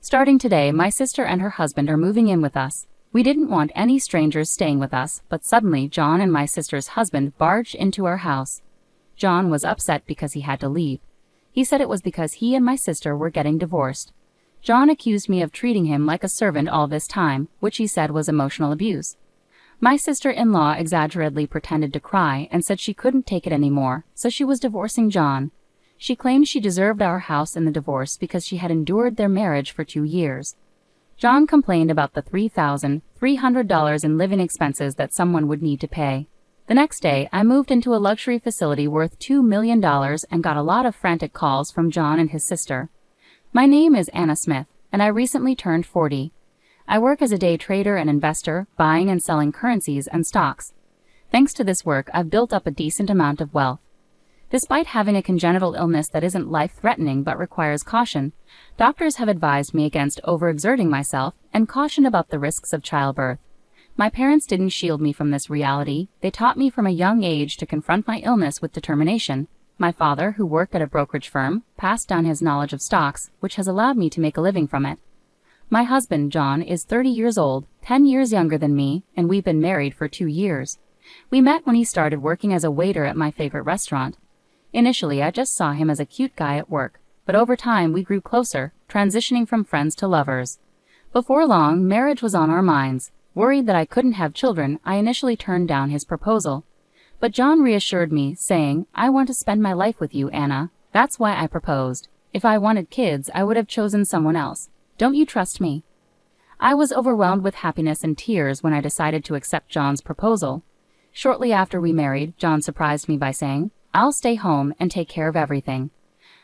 Starting today, my sister and her husband are moving in with us. We didn't want any strangers staying with us, but suddenly John and my sister's husband barged into our house. John was upset because he had to leave. He said it was because he and my sister were getting divorced. John accused me of treating him like a servant all this time, which he said was emotional abuse. My sister-in-law exaggeratedly pretended to cry and said she couldn't take it anymore, so she was divorcing John. She claimed she deserved our house in the divorce because she had endured their marriage for 2 years. John complained about the $3,300 in living expenses that someone would need to pay. The next day, I moved into a luxury facility worth $2 million and got a lot of frantic calls from John and his sister. My name is Anna Smith, and I recently turned 40. I work as a day trader and investor, buying and selling currencies and stocks. Thanks to this work, I've built up a decent amount of wealth. Despite having a congenital illness that isn't life-threatening but requires caution, doctors have advised me against overexerting myself and cautioned about the risks of childbirth. My parents didn't shield me from this reality. They taught me from a young age to confront my illness with determination. My father, who worked at a brokerage firm, passed down his knowledge of stocks, which has allowed me to make a living from it. My husband, John, is 30 years old, 10 years younger than me, and we've been married for 2 years. We met when he started working as a waiter at my favorite restaurant. Initially, I just saw him as a cute guy at work, but over time we grew closer, transitioning from friends to lovers. Before long, marriage was on our minds. Worried that I couldn't have children, I initially turned down his proposal. But John reassured me, saying, "I want to spend my life with you, Anna. That's why I proposed. If I wanted kids, I would have chosen someone else. Don't you trust me?" I was overwhelmed with happiness and tears when I decided to accept John's proposal. Shortly after we married, John surprised me by saying, "I'll stay home and take care of everything.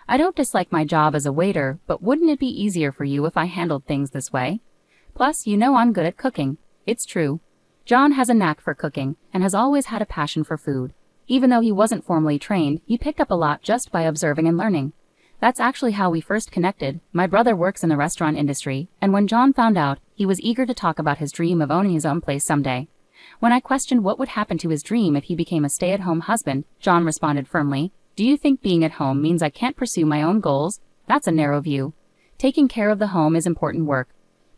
I don't dislike my job as a waiter, but wouldn't it be easier for you if I handled things this way? Plus, you know I'm good at cooking." It's true. John has a knack for cooking and has always had a passion for food. Even though he wasn't formally trained, he picked up a lot just by observing and learning. That's actually how we first connected. My brother works in the restaurant industry, and when John found out, he was eager to talk about his dream of owning his own place someday. When I questioned what would happen to his dream if he became a stay-at-home husband, John responded firmly, "Do you think being at home means I can't pursue my own goals? That's a narrow view. Taking care of the home is important work.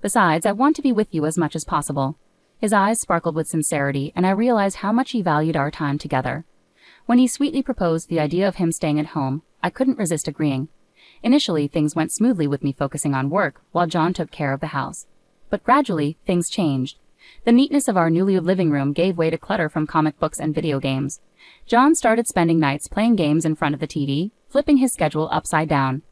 Besides, I want to be with you as much as possible." His eyes sparkled with sincerity, and I realized how much he valued our time together. When he sweetly proposed the idea of him staying at home, I couldn't resist agreeing. Initially, things went smoothly with me focusing on work, while John took care of the house. But gradually, things changed. The neatness of our newly living room gave way to clutter from comic books and video games. John started spending nights playing games in front of the TV, flipping his schedule upside down.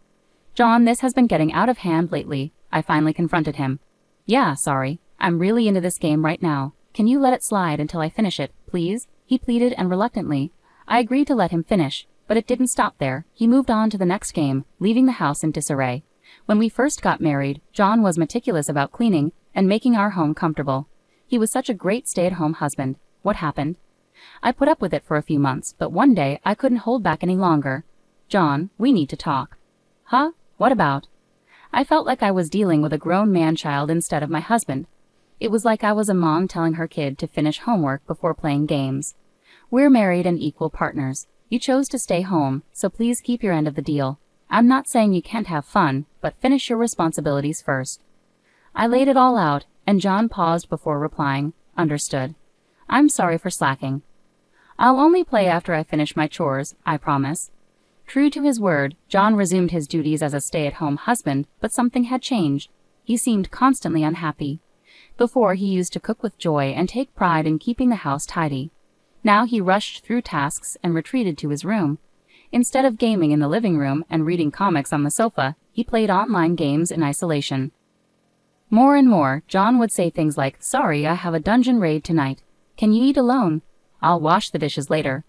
"John, this has been getting out of hand lately," I finally confronted him. "Yeah, sorry. I'm really into this game right now. Can you let it slide until I finish it, please?" he pleaded, and reluctantly, I agreed to let him finish. But it didn't stop there. He moved on to the next game, leaving the house in disarray. When we first got married, John was meticulous about cleaning and making our home comfortable. He was such a great stay-at-home husband. What happened? I put up with it for a few months, but one day I couldn't hold back any longer. "John, we need to talk." "Huh? What about?" I felt like I was dealing with a grown man-child instead of my husband. It was like I was a mom telling her kid to finish homework before playing games. "We're married and equal partners. You chose to stay home, so please keep your end of the deal. I'm not saying you can't have fun, but finish your responsibilities first." I laid it all out, and John paused before replying, "Understood. I'm sorry for slacking. I'll only play after I finish my chores, I promise." True to his word, John resumed his duties as a stay-at-home husband, but something had changed. He seemed constantly unhappy. Before, he used to cook with joy and take pride in keeping the house tidy. Now he rushed through tasks and retreated to his room. Instead of gaming in the living room and reading comics on the sofa, he played online games in isolation. More and more, John would say things like, "Sorry, I have a dungeon raid tonight. Can you eat alone? I'll wash the dishes later."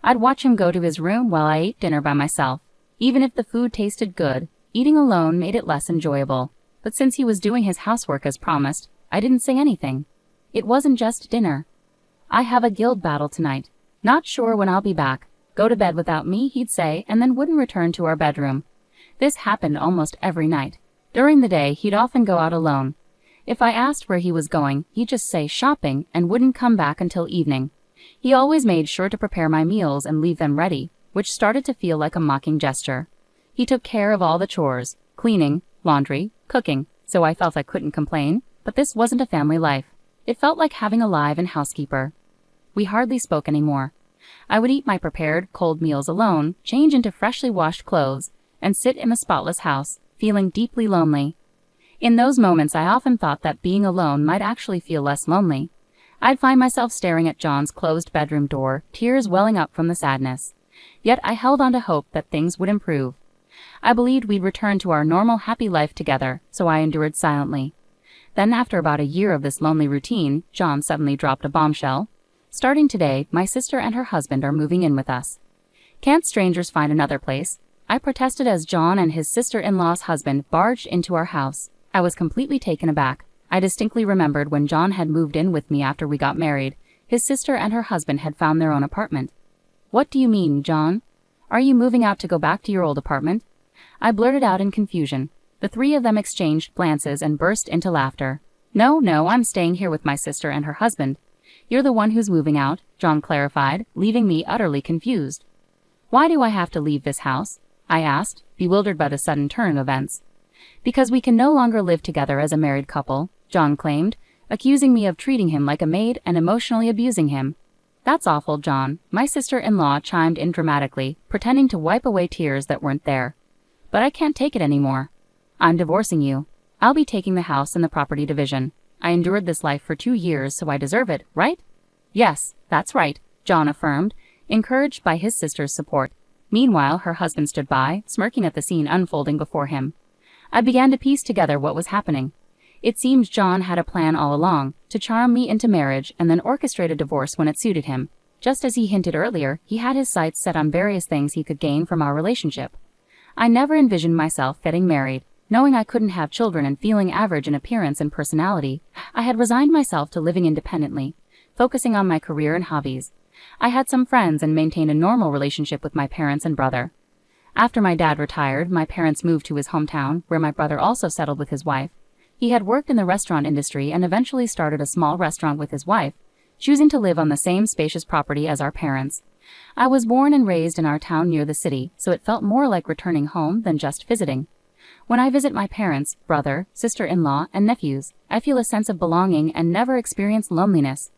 I'd watch him go to his room while I ate dinner by myself. Even if the food tasted good, eating alone made it less enjoyable. But since he was doing his housework as promised, I didn't say anything. It wasn't just dinner. "I have a guild battle tonight. Not sure when I'll be back. Go to bed without me," he'd say, and then wouldn't return to our bedroom. This happened almost every night. During the day, he'd often go out alone. If I asked where he was going, he'd just say shopping and wouldn't come back until evening. He always made sure to prepare my meals and leave them ready, which started to feel like a mocking gesture. He took care of all the chores: cleaning, laundry, cooking, so I felt I couldn't complain, but this wasn't a family life. It felt like having a live-in housekeeper. We hardly spoke anymore. I would eat my prepared, cold meals alone, change into freshly washed clothes, and sit in the spotless house, feeling deeply lonely. In those moments I often thought that being alone might actually feel less lonely. I'd find myself staring at John's closed bedroom door, tears welling up from the sadness. Yet I held on to hope that things would improve. I believed we'd return to our normal happy life together, so I endured silently. Then after about a year of this lonely routine, John suddenly dropped a bombshell. Starting today, my sister and her husband are moving in with us. Can't strangers find another place? I protested as John and his sister-in-law's husband barged into our house. I was completely taken aback. I distinctly remembered when John had moved in with me after we got married. His sister and her husband had found their own apartment. What do you mean, John? Are you moving out to go back to your old apartment? I blurted out in confusion. The three of them exchanged glances and burst into laughter. No, I'm staying here with my sister and her husband. You're the one who's moving out, John clarified, leaving me utterly confused. Why do I have to leave this house? I asked, bewildered by the sudden turn of events. Because we can no longer live together as a married couple, John claimed, accusing me of treating him like a maid and emotionally abusing him. That's awful, John, my sister-in-law chimed in dramatically, pretending to wipe away tears that weren't there. But I can't take it anymore. I'm divorcing you. I'll be taking the house and the property division. I endured this life for 2 years, so I deserve it, right? Yes, that's right, John affirmed, encouraged by his sister's support. Meanwhile, her husband stood by, smirking at the scene unfolding before him. I began to piece together what was happening. It seemed John had a plan all along, to charm me into marriage and then orchestrate a divorce when it suited him. Just as he hinted earlier, he had his sights set on various things he could gain from our relationship. I never envisioned myself getting married. Knowing I couldn't have children and feeling average in appearance and personality, I had resigned myself to living independently, focusing on my career and hobbies. I had some friends and maintained a normal relationship with my parents and brother. After my dad retired, my parents moved to his hometown, where my brother also settled with his wife. He had worked in the restaurant industry and eventually started a small restaurant with his wife, choosing to live on the same spacious property as our parents. I was born and raised in our town near the city, so it felt more like returning home than just visiting. When I visit my parents, brother, sister-in-law, and nephews, I feel a sense of belonging and never experience loneliness.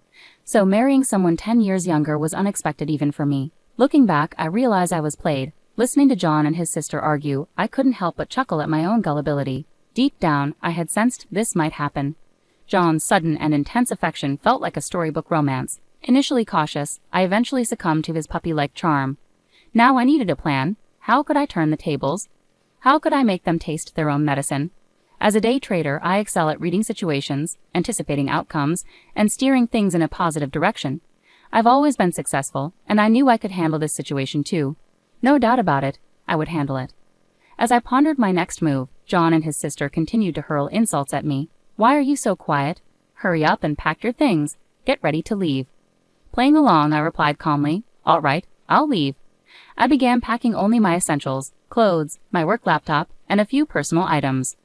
So marrying someone 10 years younger was unexpected even for me. Looking back, I realize I was played. Listening to John and his sister argue, I couldn't help but chuckle at my own gullibility. Deep down, I had sensed this might happen. John's sudden and intense affection felt like a storybook romance. Initially cautious, I eventually succumbed to his puppy-like charm. Now I needed a plan. How could I turn the tables? How could I make them taste their own medicine? As a day trader, I excel at reading situations, anticipating outcomes, and steering things in a positive direction. I've always been successful, and I knew I could handle this situation too. No doubt about it, I would handle it. As I pondered my next move, John and his sister continued to hurl insults at me. Why are you so quiet? Hurry up and pack your things. Get ready to leave. Playing along, I replied calmly, all right, I'll leave. I began packing only my essentials, clothes, my work laptop, and a few personal items.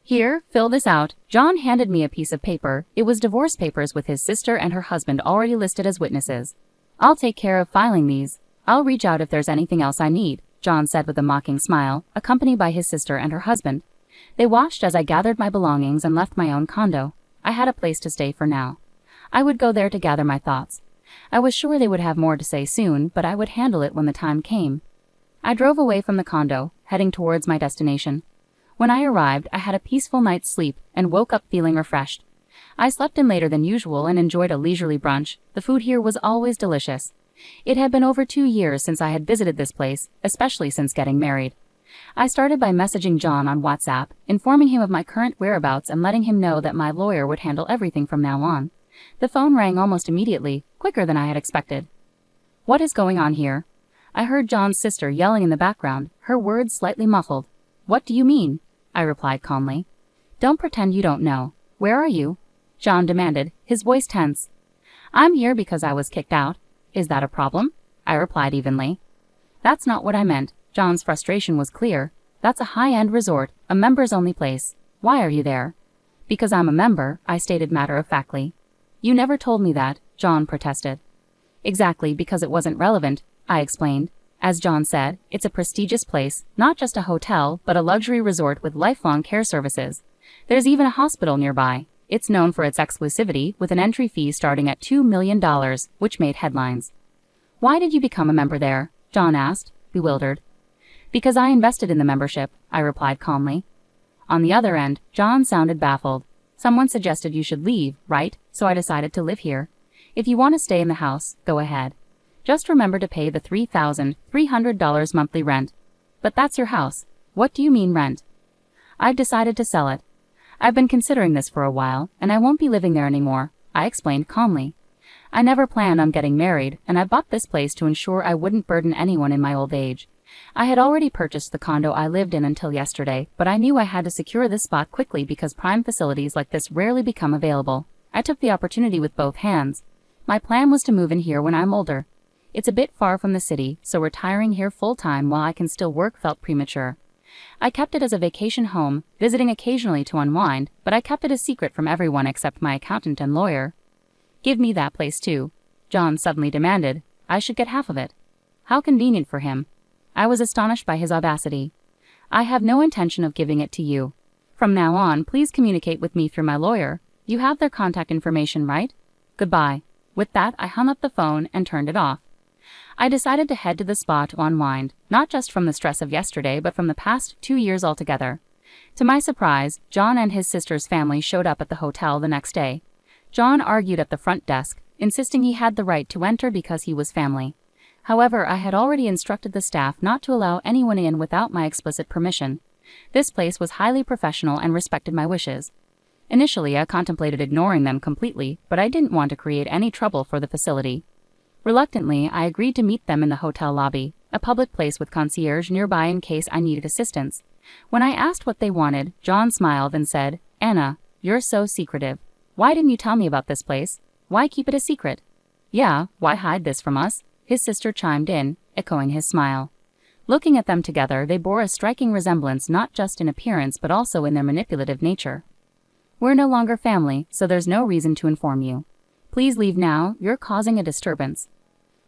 Here, fill this out. John handed me a piece of paper. It was divorce papers with his sister and her husband already listed as witnesses. I'll take care of filing these. I'll reach out if there's anything else I need, John said with a mocking smile, accompanied by his sister and her husband. They watched as I gathered my belongings and left my own condo. I had a place to stay for now. I would go there to gather my thoughts. I was sure they would have more to say soon, but I would handle it when the time came. I drove away from the condo, heading towards my destination. When I arrived, I had a peaceful night's sleep and woke up feeling refreshed. I slept in later than usual and enjoyed a leisurely brunch. The food here was always delicious. It had been over 2 years since I had visited this place, especially since getting married. I started by messaging John on WhatsApp, informing him of my current whereabouts and letting him know that my lawyer would handle everything from now on. The phone rang almost immediately, quicker than I had expected. What is going on here? I heard John's sister yelling in the background, her words slightly muffled. What do you mean? I replied calmly. Don't pretend you don't know. Where are you? John demanded, his voice tense. I'm here because I was kicked out. Is that a problem? I replied evenly. That's not what I meant. John's frustration was clear. That's a high-end resort, a members-only place. Why are you there? Because I'm a member, I stated matter-of-factly. You never told me that, John protested. Exactly, because it wasn't relevant, I explained. As John said, it's a prestigious place, not just a hotel, but a luxury resort with lifelong care services. There's even a hospital nearby. It's known for its exclusivity, with an entry fee starting at $2 million, which made headlines. Why did you become a member there? John asked, bewildered. Because I invested in the membership, I replied calmly. On the other end, John sounded baffled. Someone suggested you should leave, right? So I decided to live here. If you want to stay in the house, go ahead. Just remember to pay the $3,300 monthly rent. But that's your house. What do you mean rent? I've decided to sell it. I've been considering this for a while, and I won't be living there anymore, I explained calmly. I never planned on getting married, and I bought this place to ensure I wouldn't burden anyone in my old age. I had already purchased the condo I lived in until yesterday, but I knew I had to secure this spot quickly because prime facilities like this rarely become available. I took the opportunity with both hands. My plan was to move in here when I'm older. It's a bit far from the city, so retiring here full-time while I can still work felt premature. I kept it as a vacation home, visiting occasionally to unwind, but I kept it a secret from everyone except my accountant and lawyer. Give me that place too, John suddenly demanded. I should get half of it. How convenient for him. I was astonished by his audacity. I have no intention of giving it to you. From now on, please communicate with me through my lawyer. You have their contact information, right? Goodbye. With that, I hung up the phone and turned it off. I decided to head to the spa to unwind, not just from the stress of yesterday, but from the past 2 years altogether. To my surprise, John and his sister's family showed up at the hotel the next day. John argued at the front desk, insisting he had the right to enter because he was family. However, I had already instructed the staff not to allow anyone in without my explicit permission. This place was highly professional and respected my wishes. Initially, I contemplated ignoring them completely, but I didn't want to create any trouble for the facility. Reluctantly, I agreed to meet them in the hotel lobby, a public place with concierge nearby in case I needed assistance. When I asked what they wanted, John smiled and said, "Anna, you're so secretive. Why didn't you tell me about this place? Why keep it a secret?" "Yeah, why hide this from us?" his sister chimed in, echoing his smile. Looking at them together, they bore a striking resemblance not just in appearance but also in their manipulative nature. "We're no longer family, so there's no reason to inform you. Please leave now, you're causing a disturbance."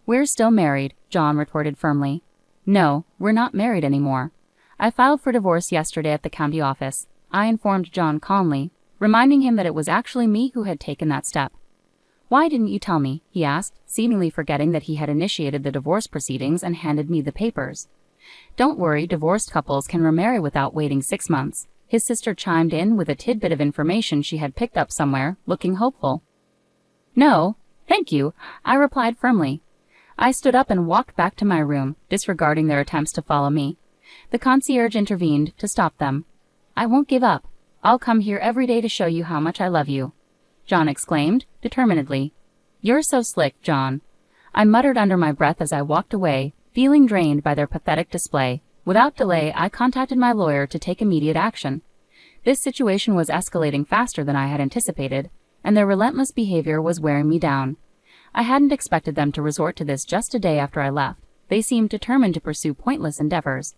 "We're still married," John retorted firmly. "No, we're not married anymore. I filed for divorce yesterday at the county office," I informed John calmly, reminding him that it was actually me who had taken that step. "Why didn't you tell me?" he asked, seemingly forgetting that he had initiated the divorce proceedings and handed me the papers. "Don't worry, divorced couples can remarry without waiting 6 months, his sister chimed in with a tidbit of information she had picked up somewhere, looking hopeful. "No, thank you," I replied firmly. I stood up and walked back to my room, disregarding their attempts to follow me. The concierge intervened to stop them. "I won't give up. I'll come here every day to show you how much I love you," John exclaimed, determinedly. "You're so slick, John," I muttered under my breath as I walked away, feeling drained by their pathetic display. Without delay, I contacted my lawyer to take immediate action. This situation was escalating faster than I had anticipated, and their relentless behavior was wearing me down. I hadn't expected them to resort to this just a day after I left. They seemed determined to pursue pointless endeavors.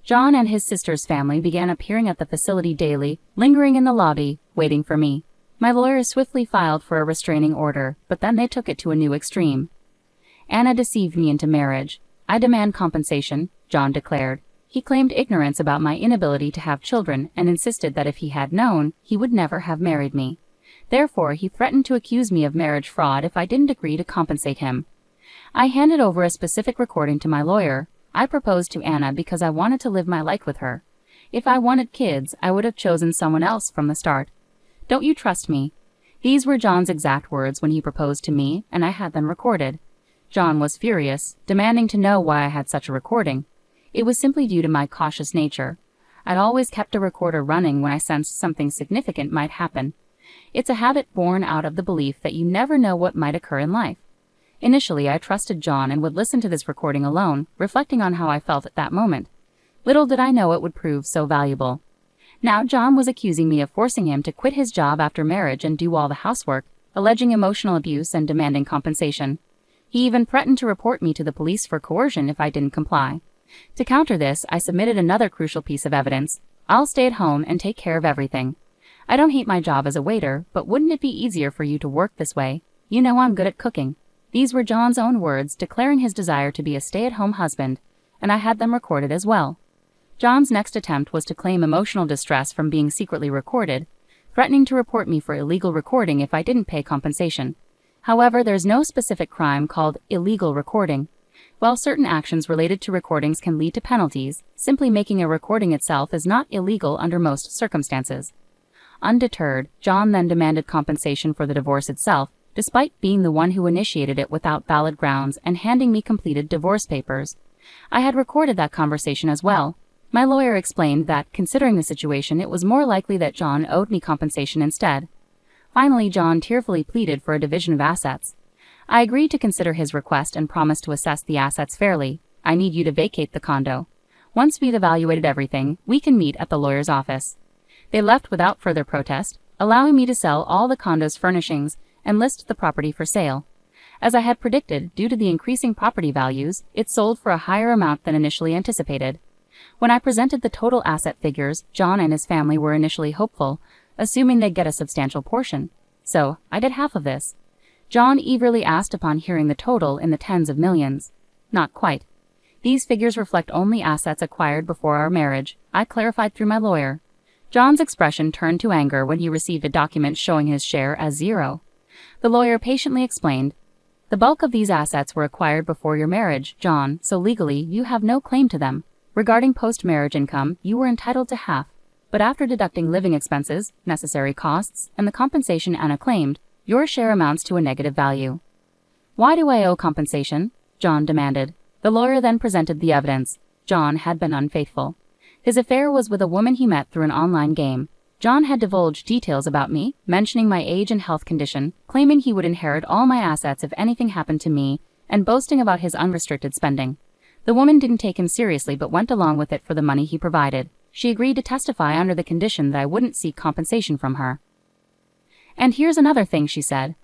John and his sister's family began appearing at the facility daily, lingering in the lobby, waiting for me. My lawyer swiftly filed for a restraining order, but then they took it to a new extreme. "Anna deceived me into marriage. I demand compensation," John declared. He claimed ignorance about my inability to have children and insisted that if he had known, he would never have married me. Therefore, he threatened to accuse me of marriage fraud if I didn't agree to compensate him. I handed over a specific recording to my lawyer. I proposed to Anna because I wanted to live my life with her. If I wanted kids, I would have chosen someone else from the start. "Don't you trust me?" These were John's exact words when he proposed to me, and I had them recorded. John was furious, demanding to know why I had such a recording. It was simply due to my cautious nature. I'd always kept a recorder running when I sensed something significant might happen. It's a habit born out of the belief that you never know what might occur in life. Initially, I trusted John and would listen to this recording alone, reflecting on how I felt at that moment. Little did I know it would prove so valuable. Now John was accusing me of forcing him to quit his job after marriage and do all the housework, alleging emotional abuse and demanding compensation. He even threatened to report me to the police for coercion if I didn't comply. To counter this, I submitted another crucial piece of evidence. "I'll stay at home and take care of everything. I don't hate my job as a waiter, but wouldn't it be easier for you to work this way? You know I'm good at cooking." These were John's own words, declaring his desire to be a stay-at-home husband, and I had them recorded as well. John's next attempt was to claim emotional distress from being secretly recorded, threatening to report me for illegal recording if I didn't pay compensation. However, there's no specific crime called illegal recording. While certain actions related to recordings can lead to penalties, simply making a recording itself is not illegal under most circumstances. Undeterred, John then demanded compensation for the divorce itself, despite being the one who initiated it without valid grounds and handing me completed divorce papers. I had recorded that conversation as well. My lawyer explained that, considering the situation, it was more likely that John owed me compensation instead. Finally, John tearfully pleaded for a division of assets. I agreed to consider his request and promised to assess the assets fairly. I need you to vacate the condo. Once we've evaluated everything, we can meet at the lawyer's office. They left without further protest, allowing me to sell all the condo's furnishings and list the property for sale. As I had predicted, due to the increasing property values, it sold for a higher amount than initially anticipated. When I presented the total asset figures, John and his family were initially hopeful, assuming they'd get a substantial portion. So, I did half of this. John eagerly asked upon hearing the total in the tens of millions. Not quite. These figures reflect only assets acquired before our marriage, I clarified through my lawyer. John's expression turned to anger when he received a document showing his share as zero. The lawyer patiently explained, "The bulk of these assets were acquired before your marriage, John, so legally you have no claim to them. Regarding post-marriage income, you were entitled to half. But after deducting living expenses, necessary costs, and the compensation Anna claimed, your share amounts to a negative value." "Why do I owe compensation?" John demanded. The lawyer then presented the evidence. John had been unfaithful. His affair was with a woman he met through an online game. John had divulged details about me, mentioning my age and health condition, claiming he would inherit all my assets if anything happened to me, and boasting about his unrestricted spending. The woman didn't take him seriously but went along with it for the money he provided. She agreed to testify under the condition that I wouldn't seek compensation from her. "And here's another thing," she said.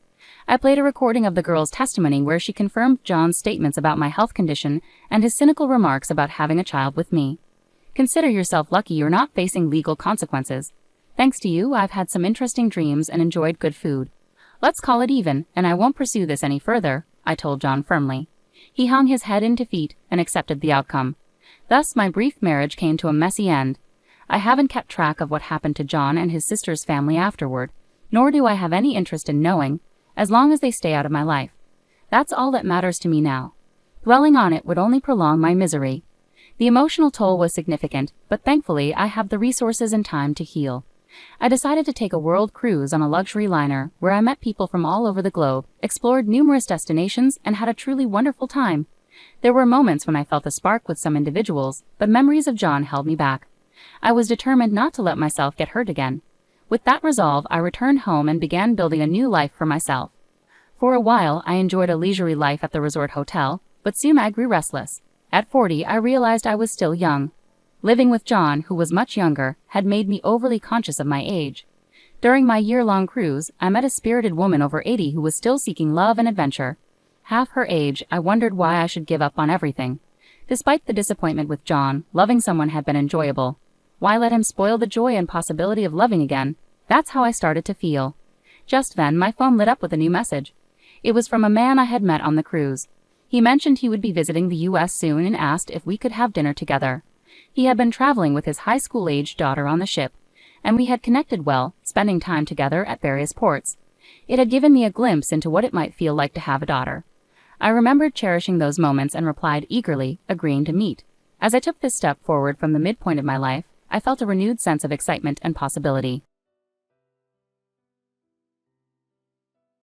I played a recording of the girl's testimony where she confirmed John's statements about my health condition and his cynical remarks about having a child with me. "Consider yourself lucky you're not facing legal consequences. Thanks to you, I've had some interesting dreams and enjoyed good food. Let's call it even, and I won't pursue this any further," I told John firmly. He hung his head in defeat and accepted the outcome. Thus, my brief marriage came to a messy end. I haven't kept track of what happened to John and his sister's family afterward, nor do I have any interest in knowing, as long as they stay out of my life. That's all that matters to me now. Dwelling on it would only prolong my misery. The emotional toll was significant, but thankfully I have the resources and time to heal. I decided to take a world cruise on a luxury liner, where I met people from all over the globe, explored numerous destinations, and had a truly wonderful time. There were moments when I felt a spark with some individuals, but memories of John held me back. I was determined not to let myself get hurt again. With that resolve, I returned home and began building a new life for myself. For a while, I enjoyed a leisurely life at the resort hotel, but soon I grew restless. At 40, I realized I was still young. Living with John, who was much younger, had made me overly conscious of my age. During my year-long cruise, I met a spirited woman over 80 who was still seeking love and adventure. Half her age, I wondered why I should give up on everything. Despite the disappointment with John, loving someone had been enjoyable. Why let him spoil the joy and possibility of loving again? That's how I started to feel. Just then, my phone lit up with a new message. It was from a man I had met on the cruise. He mentioned he would be visiting the U.S. soon and asked if we could have dinner together. He had been traveling with his high school-aged daughter on the ship, and we had connected well, spending time together at various ports. It had given me a glimpse into what it might feel like to have a daughter. I remembered cherishing those moments and replied eagerly, agreeing to meet. As I took this step forward from the midpoint of my life, I felt a renewed sense of excitement and possibility.